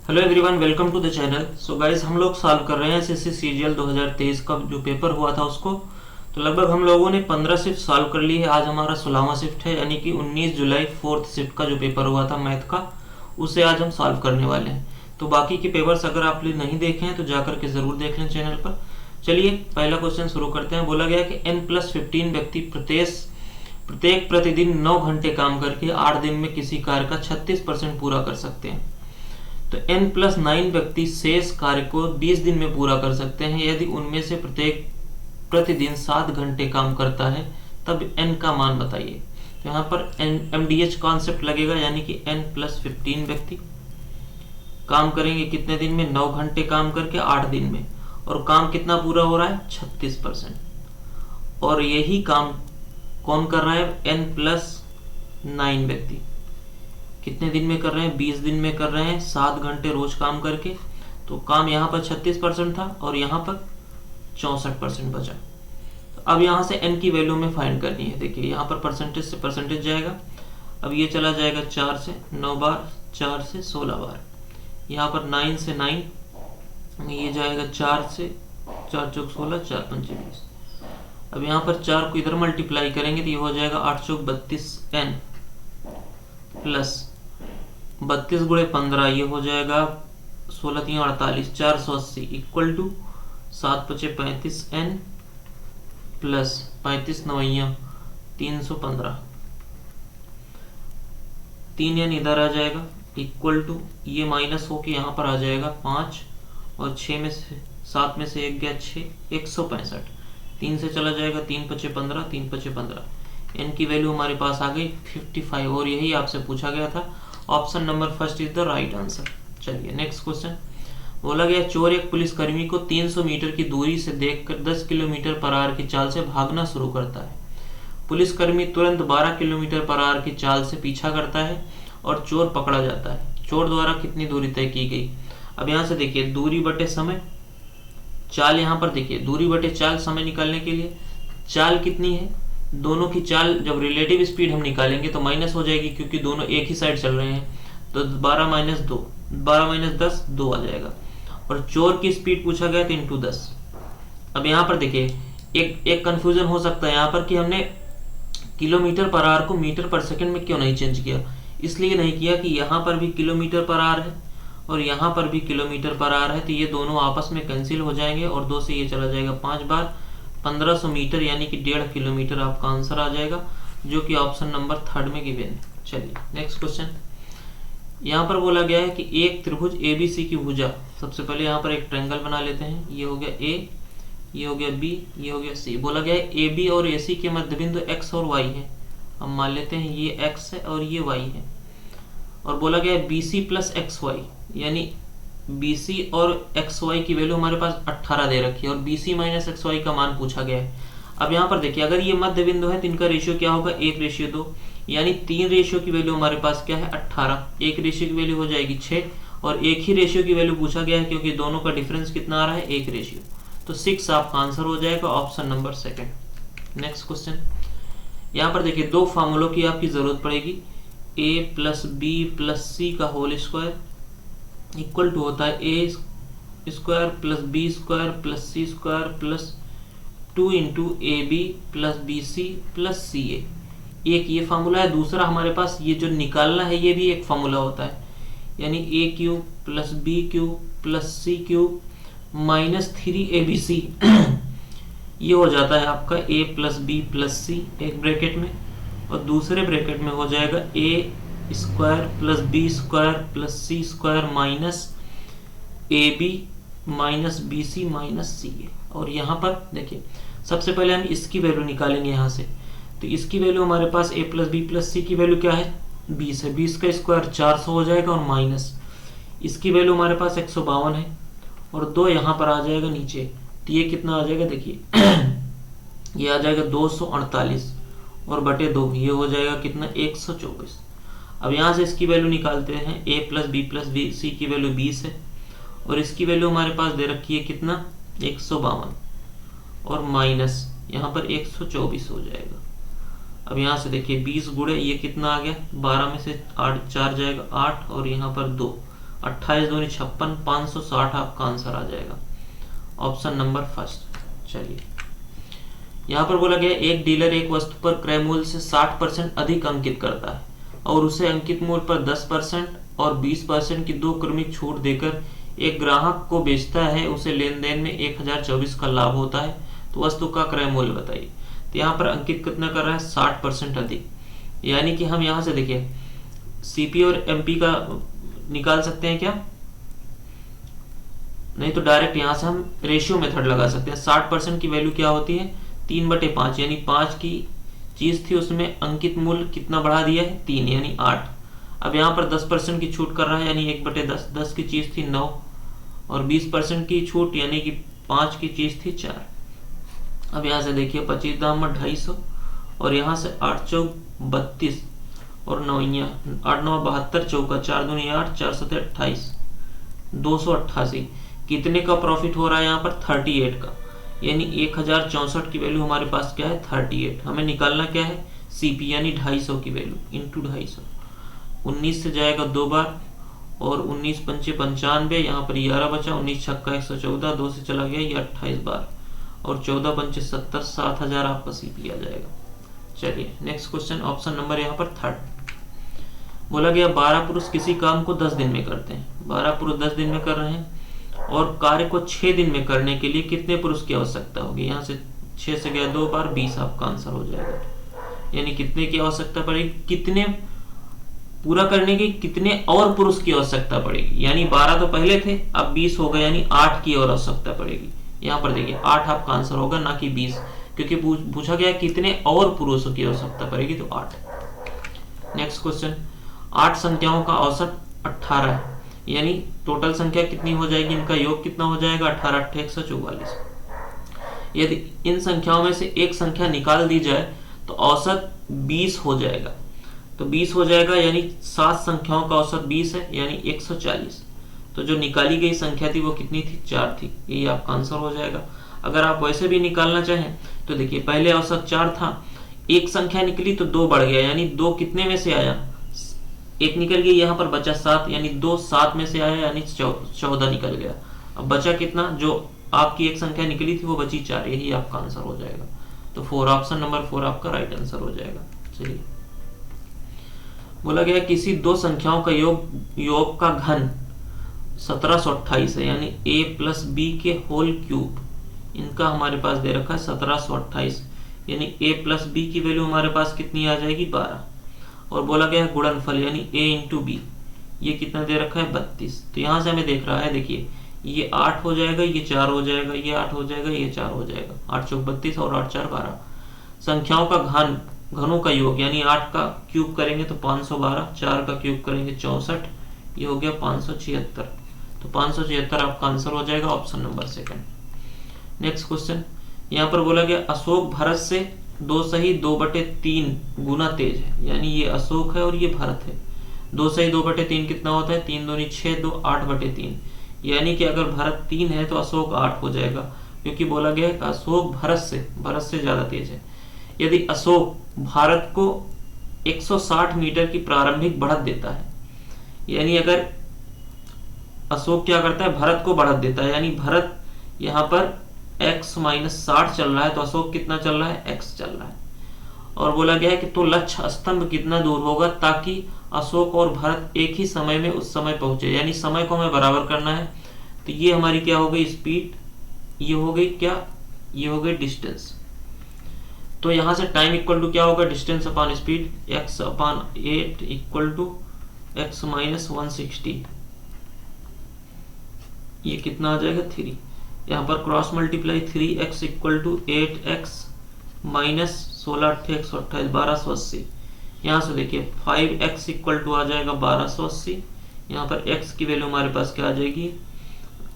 Hello everyone, welcome to the channel. So guys, हम लोग solve कर रहे हैं एसएससी सीजीएल 2023 का जो पेपर हुआ था उसको। तो लगभग हम लोगों ने 15 शिफ्ट सॉल्व कर ली है। आज हमारा 16वां शिफ्ट है, यानी कि 19 जुलाई फोर्थ शिफ्ट का जो पेपर हुआ था मैथ का, उसे आज हम सॉल्व करने वाले हैं। तो बाकी के पेपर्स अगर आप लोग नहीं देखे हैं तो जाकर के ज़रूर देख लें चैनल पर। चलिए पहला क्वेश्चन शुरू करते हैं। बोला गया कि n+15 व्यक्ति प्रत्येक प्रतिदिन 9 घंटे काम करके 8 दिन में किसी कार्य का 36% पूरा कर सकते हैं। तो n+9 व्यक्ति शेष कार्य को 20 दिन में पूरा कर सकते हैं यदि उनमें से प्रत्येक प्रतिदिन 7 घंटे काम करता है, तब n का मान बताइए। तो यहाँ पर MDH कॉन्सेप्ट लगेगा, यानी कि n+15 व्यक्ति काम करेंगे कितने दिन में? 9 घंटे काम करके 8 दिन में, और काम कितना पूरा हो रहा है? 36%। और यही काम कौन कर रहा है? n+9 व्यक्ति कितने दिन में कर रहे हैं? 20 दिन में कर रहे हैं, 7 घंटे रोज काम करके। तो काम यहाँ पर 36% था और यहाँ पर 64% बचा। तो अब यहाँ से n की वैल्यू में फाइंड करनी है। देखिए यहाँ पर परसेंटेज से परसेंटेज जाएगा। अब ये चला जाएगा 4 से 9 बार, 4 से 16 बार। यहाँ पर 9 से 9 ये जाएगा 4 से 4 चौक 16, 4 पंचे 20। अब यहाँ पर 4 को इधर मल्टीप्लाई करेंगे तो ये हो जाएगा 8 चौक 32 n प्लस 32 गुणे 15, ये हो जाएगा 16 3 48, 480 इक्वल टू 7 पचे 35 n प्लस 35 9 315। 3 n इधर आ जाएगा इक्वल टू, ये माइनस होके यहाँ पर आ जाएगा 5, और 6 में से 7 में से 1 गया 6, 165। 3 से चला जाएगा 3 पचे 15, 3 पचे 15। n की वैल्यू हमारे पास आ गई 55, और यही आपसे पूछा गया था। Option number first is the right answer. चलिए नेक्स्ट क्वेश्चन। बोला गया चोर एक पुलिसकर्मी को 300 मीटर की दूरी से देखकर 10 किलोमीटर पर आवर की चाल से भागना शुरू करता है। पुलिसकर्मी तुरंत 12 किलोमीटर पर आवर की चाल से पीछा करता है और चोर पकड़ा जाता है। चोर द्वारा कितनी दूरी तय की गई? अब यहाँ से देखिए दूरी बटे समय, चाल यहाँ पर देखिए दूरी बटे चाल, समय निकालने के लिए चाल कितनी है? दोनों की चाल जब रिलेटिव स्पीड हम निकालेंगे तो माइनस हो जाएगी, क्योंकि दोनों एक ही साइड चल रहे हैं। तो 12 माइनस 2, 12 माइनस 10, 2 आ जाएगा। और चोर की स्पीड पूछा गया तो इंटू 10। अब यहाँ पर देखिए एक कंफ्यूजन हो सकता है यहाँ पर कि हमने किलोमीटर पर आवर को मीटर पर सेकंड में क्यों नहीं चेंज किया। इसलिए नहीं किया कि यहाँ पर भी किलोमीटर पर आवर है और यहाँ पर भी किलोमीटर पर आवर है, तो ये दोनों आपस में कैंसिल हो जाएंगे और 2 से ये चला जाएगा 5 बार, 1500 मीटर यानी कि 1.5 किलोमीटर आपका आंसर आ जाएगा, जो कि ऑप्शन नंबर 3 में गिवन है। चलिए नेक्स्ट क्वेश्चन। यहाँ पर बोला गया है कि एक त्रिभुज ABC की भुजा, सबसे पहले यहाँ पर एक ट्रायंगल बना लेते हैं। ये हो गया A, ये हो गया B, ये हो गया C। बोला गया है AB और AC के मध्य बिंदु x और y है। हम मान लेते हैं ये x है और ये y है। और बोला गया है BC प्लस XY, यानी BC और XY की वैल्यू हमारे पास 18 दे रखी है और BC माइनस XY का मान पूछा गया है। अब यहाँ पर देखिए अगर ये मध्य बिंदु है तो इनका रेशियो क्या होगा? 1:2, यानी 3 रेशियो की वैल्यू हमारे पास क्या है? 18। 1 रेशियो की वैल्यू हो जाएगी 6, और एक ही रेशियो की वैल्यू पूछा गया है क्योंकि दोनों का डिफरेंस कितना आ रहा है? 1 रेशियो। तो 6 आपका आंसर हो जाएगा, ऑप्शन नंबर 2। Next question. यहाँ पर देखिए 2 फार्मूलों की आपकी जरूरत पड़ेगी। a plus B plus C का होल स्क्वायर इक्वल टू होता है A square plus B square plus C square plus 2 into A B plus B C plus C A. एक ये फार्मूला है। दूसरा हमारे पास ये जो निकालना है ये भी एक फार्मूला होता है, यानी A cube plus B cube plus C cube minus 3ABC। ये हो जाता है आपका a plus B plus C एक ब्रैकेट में, और दूसरे ब्रैकेट में हो जाएगा a square plus B square plus C square minus AB minus BC minus CA। और यहाँ पर देखिए सबसे पहले हम इसकी वैल्यू निकालेंगे यहाँ से। तो इसकी वैल्यू हमारे पास a प्लस बी प्लस सी की वैल्यू क्या है? 20 है। 20 का स्क्वायर 400 हो जाएगा, और माइनस इसकी वैल्यू हमारे पास 152 है, और 2 यहाँ पर आ जाएगा नीचे। तो ये कितना आ जाएगा? देखिए ये आ जाएगा 248 और बटे 2, ये हो जाएगा कितना? 124। अब यहाँ से इसकी वैल्यू निकालते हैं। a प्लस बी सी की वैल्यू 20 है, और इसकी वैल्यू हमारे पास दे रखी है कितना? 152, और माइनस यहाँ पर 124 हो जाएगा। अब यहाँ से देखिए 20 गुणे ये कितना आ गया? 12 में से 8 4 जाएगा 8, और यहाँ पर 2 28 दूनी 56, 560 आपका आंसर आ जाएगा, ऑप्शन नंबर फर्स्ट। चलिए यहाँ पर बोला गया एक डीलर एक वस्तु पर क्रय मूल्य से 60% अधिक अंकित करता है और उसे अंकित मूल्य पर 10% और 20% की दो क्रमिक छूट देकर एक ग्राहक को बेचता है, उसे लेन देन में 1024 का लाभ होता है, तो वस्तु का क्रय मूल्य बताइए। तो यहाँ पर अंकित कितना कर रहा है, 60% अधिक, यानी कि हम यहाँ से देखिए सीपी और एमपी का निकाल सकते हैं क्या, नहीं तो डायरेक्ट यहाँ से हम रेशियो मेथड लगा सकते हैं। 60% की वैल्यू क्या होती है, 3/5, यानी 5 की चीज थी उसमें अंकित मूल्य कितना बढ़ा दिया है, 3 यानी 8। अब यहाँ पर 10% की छूट कर रहा है, यानी 1/10, 10 की चीज थी 9 और 20% की छूट यानी कि 5 की चीज थी 4। अब यहाँ से देखिए 25 दाम में 250 और यहाँ से 8 चौक 32 और 9 8 9 72, चौका 4 दूनी 8, 4 7 28, 288। कितने का प्रॉफिट हो रहा है यहाँ पर, 38 का, यानी 1064 की वैल्यू हमारे पास क्या है, 38। हमें निकालना क्या है, सीपी यानी 250 की वैल्यू इंटू 250। 19 से जाएगा 2 बार और 19 पंचे 95, यहाँ पर 11 बचा, 19 छक्का 114, 2 से चला गया ये 28 बार और 14 पंचे 70, 7000 आपका सीपी आ जाएगा। चलिए नेक्स्ट क्वेश्चन, ऑप्शन नंबर यहाँ पर थर्ड। बोला गया 12 पुरुष किसी काम को 10 दिन में करते हैं, 12 पुरुष 10 दिन में कर रहे हैं और कार्य को 6 दिन में करने के लिए कितने पुरुष की आवश्यकता होगी। यहाँ से 6 से गया 2 बार, 20 आपका आंसर हो जाएगा, यानी कितने की आवश्यकता पड़ेगी, कितने पूरा करने की कितने और पुरुष की आवश्यकता पड़ेगी, यानी 12 तो पहले थे अब 20 हो गए, यानी 8 की और आवश्यकता पड़ेगी। यहाँ पर देखिए 8 आपका आंसर होगा, ना कि 20, क्योंकि पूछा गया कितने और पुरुषों की आवश्यकता पड़ेगी, तो 8। नेक्स्ट क्वेश्चन, 8 संख्याओं का औसत 18 है, यानी टोटल संख्या कितनी हो जाएगी, इनका योग कितना हो जाएगा, 18 8 144। यदि इन संख्याओं में से एक संख्या निकाल दी जाए तो औसत 20 हो जाएगा, तो 20 हो जाएगा, यानी 7 संख्याओं का औसत 20 है, यानी 140। तो जो निकाली गई संख्या थी वो कितनी थी, 4 थी, यही आपका आंसर हो जाएगा। अगर आप वैसे भी निकालना चाहें तो देखिए पहले औसत 4 था, एक संख्या निकली तो 2 बढ़ गया, यानी 2 कितने में से आया, एक निकल गया, यहाँ पर बचा 7, यानी 2 7 में से आया, यानी 14 निकल गया। अब बचा कितना, जो आपकी एक संख्या निकली थी वो बची 4, यही आपका आंसर हो जाएगा। तो 4, ऑप्शन नंबर 4 आपका राइट आंसर हो जाएगा। चलिए बोला गया किसी दो संख्याओं का योग का घन 1728 है, यानी a प्लस बी के होल क्यूब, इनका हमारे पास दे रखा है 1728, यानी a प्लस बी की वैल्यू हमारे पास कितनी आ जाएगी, 12। और बोला गया है गुणनफल यानी a इंटू बी, ये कितना दे रखा है, 32। तो यहाँ से हमें देख रहा है, देखिए ये 8 हो जाएगा, ये 4 हो जाएगा, ये 8 हो जाएगा, ये 4 हो जाएगा, 8 चौक 32 और 8 4 12। संख्याओं का घनों का योग, यानी 8 का क्यूब करेंगे तो 512, 4 का क्यूब करेंगे 64, ये हो गया 576। तो 576 आपका आंसर हो जाएगा, option number second. Next question, यहाँ पर बोला गया अशोक भरत से 2/3 गुना तेज है, यानी ये अशोक है और ये भरत है। 2/3 कितना होता है, 3 दूनी 6, 2 8/3, यानी कि अगर भरत 3 है तो अशोक 8 हो जाएगा, क्योंकि बोला गया है कि अशोक भरत से ज्यादा तेज है। यदि अशोक भारत को 160 मीटर की प्रारंभिक बढ़त देता है, यानी अगर अशोक क्या करता है, भरत को बढ़त देता है, यानी भरत यहाँ पर x - 60 चल रहा है, तो अशोक कितना चल रहा है, x चल रहा है। और बोला गया है कि तो लक्ष्य स्तंभ कितना दूर होगा ताकि अशोक और भरत एक ही समय में उस समय पहुंचे, यानी समय को हमें बराबर करना है। तो ये हमारी क्या हो गई, स्पीड, ये हो गई क्या, ये हो गई डिस्टेंस। तो यहां से टाइम इक्वल टू क्या होगा, distance upon speed, x/8 equal to x - 160, ये कितना आ जाएगा, 3। यहाँ पर cross multiply 3x equal to 8x minus 16 8 128, 1280। यहाँ से देखिए 5x इक्वल टू आ जाएगा 1280। यहाँ पर x की वैल्यू हमारे पास क्या आ जाएगी,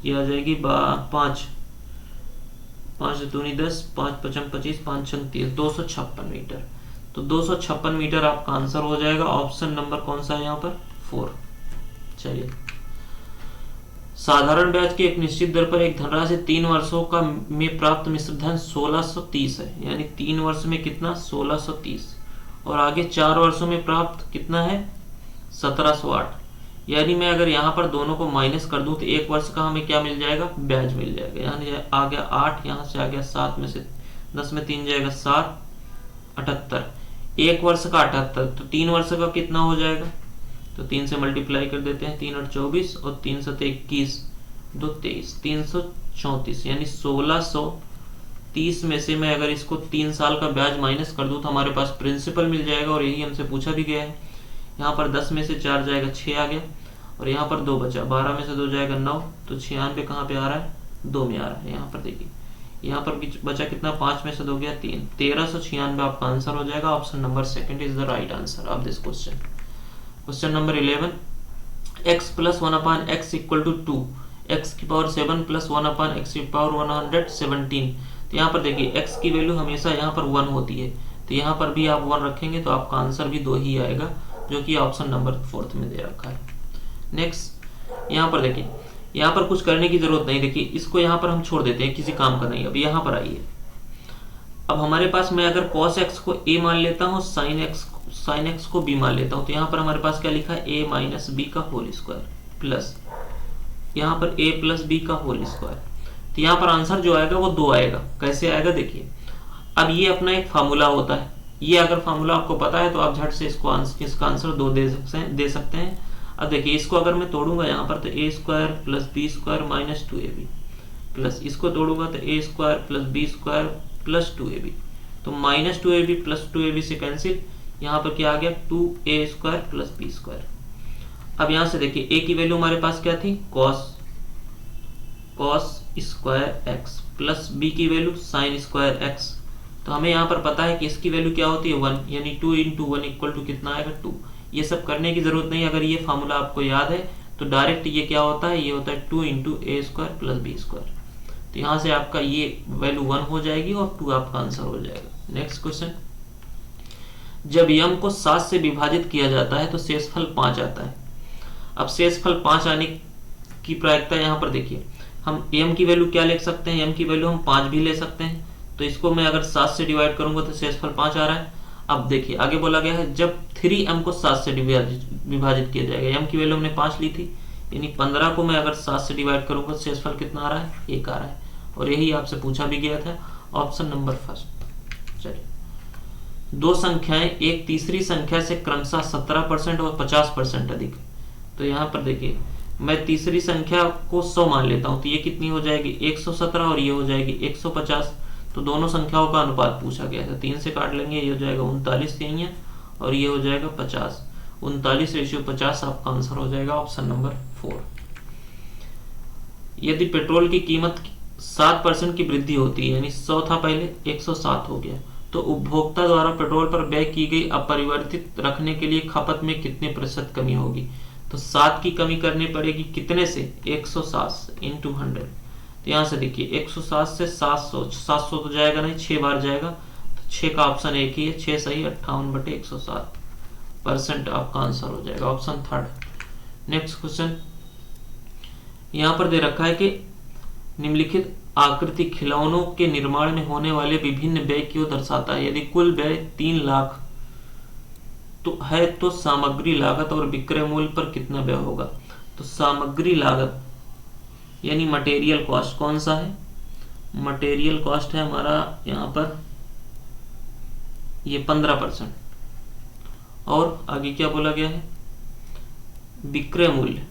ये आ जाएगी 5 5 दूनी 10, 5 5 25, 5 6 30, 256 मीटर। तो 256 मीटर आपका आंसर हो जाएगा, ऑप्शन नंबर कौन सा है यहाँ पर, 4। चलिए, साधारण ब्याज की एक निश्चित दर पर एक धनराशि 3 वर्षों का में प्राप्त मिश्र धन 1630 है, यानी 3 वर्ष में कितना, 1630। और आगे 4 वर्षों में प्राप्त कितना है, 1708, यानी मैं अगर यहाँ पर दोनों को माइनस कर दूं तो 1 वर्ष का हमें क्या मिल जाएगा, ब्याज मिल जाएगा। यानी आ गया 8, यहाँ से आ गया 7 में से 10 में 3 जाएगा 7, 78। 1 वर्ष का 78, तो 3 वर्ष का कितना हो जाएगा, तो 3 से मल्टीप्लाई कर देते हैं, 3 और 24 और 3 से 21, 2 23, 334, यानी 1630 में से मैं अगर इसको 3 साल का ब्याज माइनस कर दूं तो हमारे पास प्रिंसिपल मिल जाएगा, और यही हमसे पूछा भी गया है। यहाँ पर 10 में से 4 जाएगा 6 आ गया, और यहाँ पर 2 बचा, 12 में से 2 जाएगा 9, तो 96 कहाँ पे आ रहा है, 2 में आ रहा है। यहाँ पर देखिए, यहाँ पर बचा कितना, 5 में से 2 गया 3, 1396 आपका आंसर हो जाएगा। Option number second is the right answer of this question. Question number 11, x plus 1/x equal to 2, x की पावर 7 प्लस 1/x की पावर 117। तो यहाँ पर देखिए x की वैल्यू हमेशा यहाँ पर 1 होती है, तो यहाँ पर भी आप 1 रखेंगे तो आपका आंसर भी 2 ही आएगा, जो कि ऑप्शन नंबर 4 में दे रखा है। नेक्स्ट यहाँ पर देखिए, यहाँ पर कुछ करने की जरूरत नहीं, देखिए इसको यहाँ पर हम छोड़ देते हैं, किसी काम का नहीं। अब यहाँ पर आइए, अब हमारे पास मैं अगर cos x को a मान लेता हूँ, sin x को b मान लेता हूँ, तो यहाँ पर हमारे पास क्या लिखा है, a माइनस बी का होल स्क्वायर प्लस यहाँ पर a प्लस बी का होल स्क्वायर। तो यहाँ पर आंसर जो आएगा वो 2 आएगा। कैसे आएगा देखिए, अब ये अपना एक फार्मूला होता है, ये अगर फार्मूला आपको पता है तो आप झट से इसका आंसर 2 दे सकते हैं। अब देखिए इसको अगर मैं तोड़ूंगा यहाँ पर, तो a square plus B square minus 2ab, plus इसको तोड़ूंगा तो a square plus B square plus 2ab, तो माइनस 2ab प्लस 2ab से कैंसिल, यहाँ पर क्या आ गया, 2a square plus B square. अब यहाँ से देखिए a की वैल्यू हमारे पास क्या थी, cos square x, plus b की वैल्यू sin स्क्वायर x। तो हमें यहाँ पर पता है कि इसकी वैल्यू क्या होती है 1, यानी 2 × 1 इक्वल टू कितना आएगा 2। ये सब करने की जरूरत नहीं, अगर ये फार्मूला आपको याद है तो डायरेक्ट ये क्या होता है, ये होता है 2 × a square plus B square. तो यहाँ से आपका ये वैल्यू 1 हो जाएगी और 2 आपका आंसर हो जाएगा। नेक्स्ट क्वेश्चन, जब m को 7 से विभाजित किया जाता है तो शेषफल 5 आता है। अब शेषफल 5 आने की प्रायिकता यहाँ पर देखिए, हम m की वैल्यू क्या ले सकते हैं, m की वैल्यू हम 5 भी ले सकते हैं, तो इसको मैं अगर 7 से डिवाइड करूंगा तो शेषफल 5 आ रहा है। अब देखिए आगे बोला गया है जब 3m को 7 से विभाजित किया जाएगा, m की वैल्यू हमने 5 ली थी, यानी 15 को मैं अगर 7 से डिवाइड करूंगा तो शेषफल कितना आ रहा है, 1 आ रहा है, और यही आपसे पूछा भी गया था, ऑप्शन नंबर फर्स्ट। चलिए, 2 संख्याएं एक तीसरी संख्या से क्रमशः 17% और 50% अधिक। तो यहाँ पर देखिए मैं तीसरी संख्या को 100 मान लेता हूँ, तो ये कितनी हो जाएगी 117 और ये हो जाएगी 150। तो दोनों संख्याओं का अनुपात पूछा गया था, 3 से काट लेंगे, ये हो जाएगा 39 है और ये हो जाएगा 50, 39:50 आपका आंसर हो जाएगा ऑप्शन नंबर 4। यदि पेट्रोल की कीमत 7% की वृद्धि होती है, यानी 100 था पहले 107 हो गया, तो उपभोक्ता द्वारा पेट्रोल पर व्यय की गई अपरिवर्तित रखने के लिए खपत में कितने प्रतिशत कमी होगी। तो 7 की कमी करनी पड़ेगी कितने से, 107 × 100। तो यहाँ से देखिए 107 से 700 तो जाएगा नहीं, 6 बार जाएगा, तो 6 का ऑप्शन एक ही है, 6 सही 58/107% आपका आंसर हो जाएगा, ऑप्शन 3। नेक्स्ट क्वेश्चन यहाँ पर दे रखा है कि निम्नलिखित आकृति खिलौनों के निर्माण में होने वाले विभिन्न व्यय को दर्शाता है। यदि कुल व्यय 3 लाख तो है तो सामग्री लागत और विक्रय मूल्य पर कितना व्यय होगा। तो सामग्री लागत यानी मटेरियल कॉस्ट कौन सा है, मटेरियल कॉस्ट है हमारा यहाँ पर ये 15%, और आगे क्या बोला गया है, विक्रय मूल्य,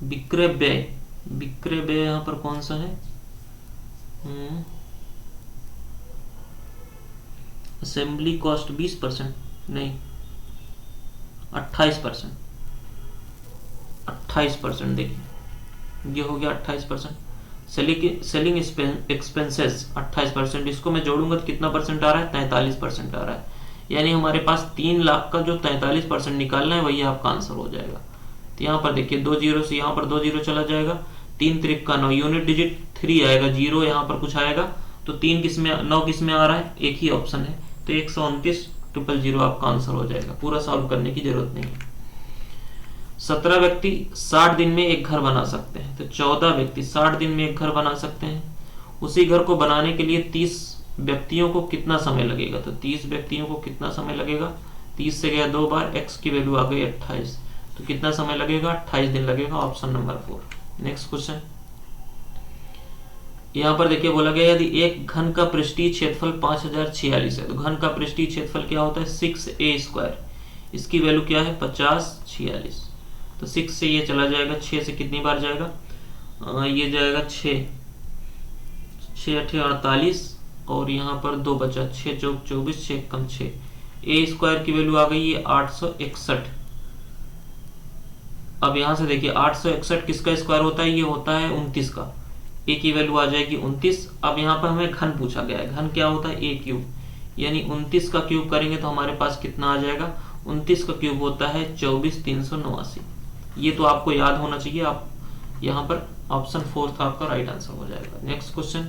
विक्रय व्यय यहाँ पर कौन सा है, असेंबली कॉस्ट 20%, नहीं 28%, 28% देखिए ये हो गया 28%। सेलिंग एक्सपेंसेस 28%, इसको मैं जोड़ूंगा तो कितना परसेंट आ रहा है, 43% आ रहा है। यानी हमारे पास 3 लाख का जो 43% निकालना है वही आपका आंसर हो जाएगा। तो यहाँ पर देखिए 2 जीरो से यहाँ पर 2 जीरो चला जाएगा, 3 त्रिक का 9, यूनिट डिजिट 3 आएगा, जीरो यहाँ पर कुछ आएगा, तो 3 किस में 9 किस में आ रहा है, एक ही ऑप्शन है, तो 129,000 आपका आंसर हो जाएगा। पूरा सॉल्व करने की जरूरत नहीं है। 17 व्यक्ति 60 दिन में एक घर बना सकते हैं, तो 14 व्यक्ति 60 दिन में एक घर बना सकते हैं। उसी घर को बनाने के लिए 30 व्यक्तियों को कितना समय लगेगा। तो 30 व्यक्तियों को कितना समय लगेगा, 30 से गया 2 बार, x की वैल्यू आ गई 28, तो कितना समय लगेगा, 28 दिन लगेगा, ऑप्शन नंबर 4। नेक्स्ट क्वेश्चन, यहाँ पर देखिए बोला गया यदि एक घन का पृष्ठीय क्षेत्रफल 5046 है तो घन का पृष्ठीय क्षेत्रफल क्या होता है 6a²। इसकी वैल्यू क्या है 5046। तो 6 से ये चला जाएगा, 6 से कितनी बार जाएगा, ये जाएगा 6 6 48 और यहाँ पर 2 बचा, 6 चौक 24, 6 कम 6, a² की वैल्यू आ गई है 861। अब यहाँ से देखिए 861 किसका स्क्वायर होता है, ये होता है 29 का, a की वैल्यू आ जाएगी 29। अब यहाँ पर हमें घन पूछा गया है, घन क्या होता है a³, यानी 29 का क्यूब करेंगे तो हमारे पास कितना आ जाएगा, 29 का क्यूब होता है 24,389। ये तो आपको याद होना चाहिए। आप यहाँ पर ऑप्शन 4 था आपका राइट आंसर हो जाएगा। नेक्स्ट क्वेश्चन,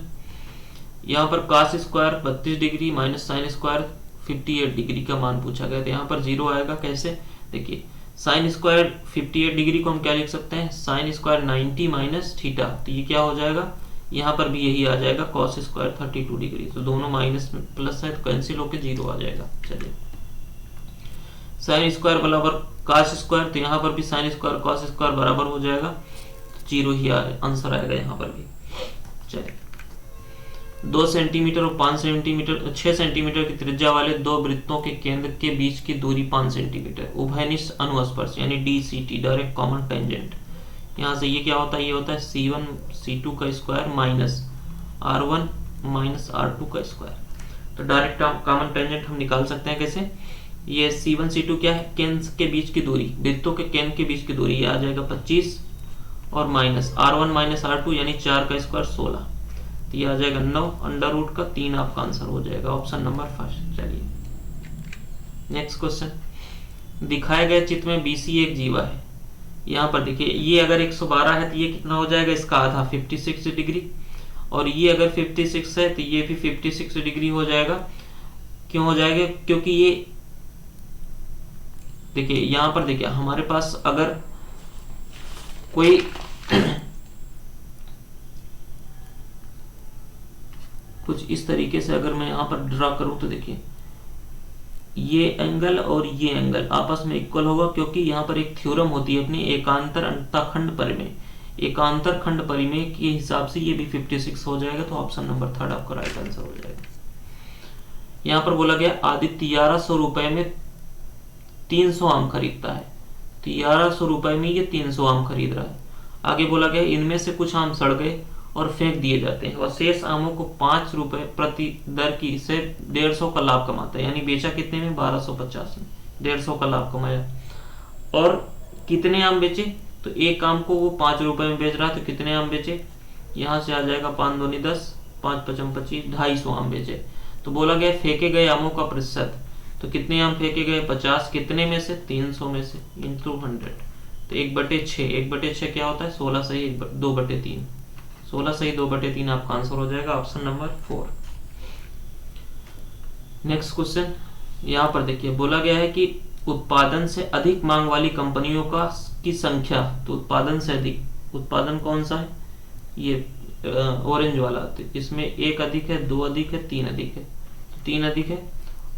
यहाँ पर cos square 32 degree minus sine square 58 degree का मान पूछा गया, तो यहाँ पर 0 आएगा। कैसे, देखिए साइन स्क्वायर 58 डिग्री को हम क्या लिख सकते हैं, साइन स्क्वायर 90 माइनस थीटा, तो ये क्या हो जाएगा, यहाँ पर भी यही आ जाएगा cos स्क्वायर 32 डिग्री। तो दोनों माइनस में प्लस है तो कैंसिल होकर 0 आ जाएगा। चलिए, साइन स्क्वायर बराबर cos स्क्वायर, तो यहाँ पर भी साइन स्क्वायर cos स्क्वायर बराबर हो जाएगा, 0 ही आंसर आएगा यहाँ पर भी। चलिए, 2 सेंटीमीटर और 5 सेंटीमीटर 6 सेंटीमीटर की त्रिज्या वाले दो वृत्तों के केंद्र के बीच की दूरी 5 सेंटीमीटर, उभयनिष्ठ अनुस्पर्श यानी DCT, डायरेक्ट कॉमन टेंजेंट। यहाँ से ये क्या होता है, ये होता है C1 C2 का square minus R1 minus R2 का स्क्वायर। तो डायरेक्ट कॉमन टेंजेंट हम निकाल सकते हैं कैसे, ये C1 C2 क्या है, केंद्र के बीच की दूरी, वृत्तों के केंद्र के बीच की दूरी, ये आ जाएगा 25 और माइनस R1 माइनस R2 यानी 4 का स्क्वायर 16, तो ये आ जाएगा 9 अंडर रूट का 3 आपका आंसर हो जाएगा, ऑप्शन नंबर 1। चलिए, नेक्स्ट क्वेश्चन, दिखाए गए चित्र में BC एक जीवा है। यहाँ पर देखिए ये अगर 112 है तो ये कितना हो जाएगा, इसका आधा 56 डिग्री, और ये अगर 56 है तो ये भी 56 डिग्री हो जाएगा। क्यों हो जाएगा, क्योंकि ये देखिए यहाँ पर देखिए हमारे पास अगर कोई कुछ इस तरीके से अगर मैं यहाँ पर ड्रा करूं तो देखिए ये एंगल और ये एंगल आपस में इक्वल होगा, क्योंकि यहाँ पर एक थ्योरम होती है अपनी एकांतर अंतःखंड परिमेय, एकांतर खंड परिमेय के हिसाब से ये भी 56 हो जाएगा। तो ऑप्शन नंबर 3 आपका राइट आंसर हो जाएगा। यहाँ पर बोला गया आदित्य 1100 रुपए में 300 आम खरीदता है, तो 1100 रुपए में ये 300 आम खरीद रहा है। आगे बोला गया इनमें से कुछ आम सड़ गए और फेंक दिए जाते हैं और शेष आमों को 5 रुपए प्रति दर की से 150 का लाभ कमाता है, यानी बेचा कितने में 1250 में, 150 का लाभ कमाया। और कितने आम बेचे, तो एक आम को वो 5 रुपए में बेच रहा है, तो कितने आम बेचे, यहाँ से आ जाएगा 5 दूनी 10, 5 पचम 25, 250 आम बेचे। तो बोला गया फेंके गए आमों का प्रतिशत, तो कितने आम फेंके गए 50, कितने में से 300 में से, इंटू 100, तो 1/6, 1/6 क्या होता है 16 सही 2/3, 16 सही 2/3 आपका आंसर हो जाएगा, ऑप्शन नंबर 4। नेक्स्ट क्वेश्चन, यहाँ पर देखिए बोला गया है कि उत्पादन से अधिक मांग वाली कंपनियों की संख्या, तो उत्पादन से अधिक, उत्पादन कौन सा है, ये ऑरेंज वाला, तो इसमें 1 अधिक है, 2 अधिक है, 3 अधिक है, 3 अधिक है।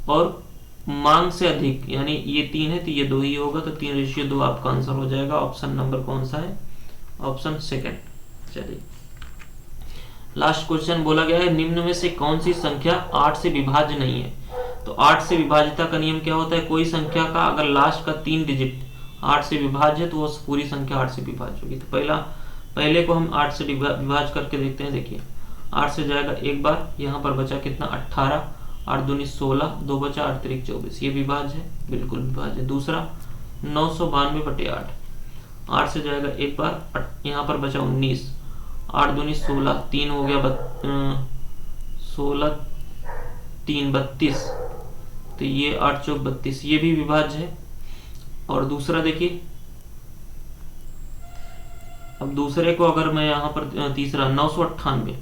और मांग से अधिक यानी ये 3 है तो ये 2 ही होगा, तो 3:2 आपका आंसर हो जाएगा। ऑप्शन नंबर कौन सा है, ऑप्शन 2। चलिए, लास्ट क्वेश्चन बोला गया है निम्न में से कौन सी संख्या 8 से विभाज्य नहीं है। तो 8 से विभाज्यता का नियम क्या होता है, कोई संख्या का अगर लास्ट का 3 डिजिट 8 से विभाज्य है तो वो पूरी संख्या 8 से विभाज्य होगी। तो पहले को हम 8 से विभाज्य करके देखते हैं। देखिए 8 से जाएगा एक बार, यहाँ पर बचा कितना 18, 8 दूनी 16, 2 बचा 8 3 24, ये विभाज्य है, बिल्कुल विभाज्य है। दूसरा 992/8, 8 से जाएगा एक बार, यहाँ पर बचा 19, 8 दूनी 16, 3 हो गया 16 3 32, तो ये 8 चौक 32, ये भी विभाज्य है। और दूसरा देखिए, अब दूसरे को अगर मैं यहाँ पर तीसरा 998,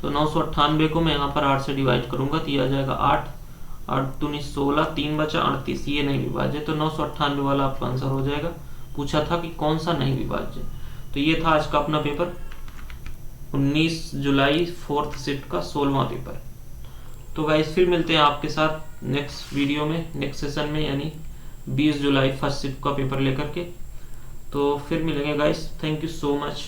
तो 998 को मैं यहाँ पर 8 से डिवाइड करूंगा तो ये आ जाएगा 8, 8 दूनी 16, 3 बचा 38, ये नहीं विभाज्य, तो 998 वाला आपका आंसर हो जाएगा। पूछा था कि कौन सा नहीं विभाज्य, तो ये था आज का अपना पेपर 19 जुलाई 4th शिफ्ट का 16वां पेपर। तो गाइस फिर मिलते हैं आपके साथ नेक्स्ट वीडियो में, नेक्स्ट सेशन में, यानी 20 जुलाई 1st शिफ्ट का पेपर लेकर के। तो फिर मिलेंगे guys, thank you so much.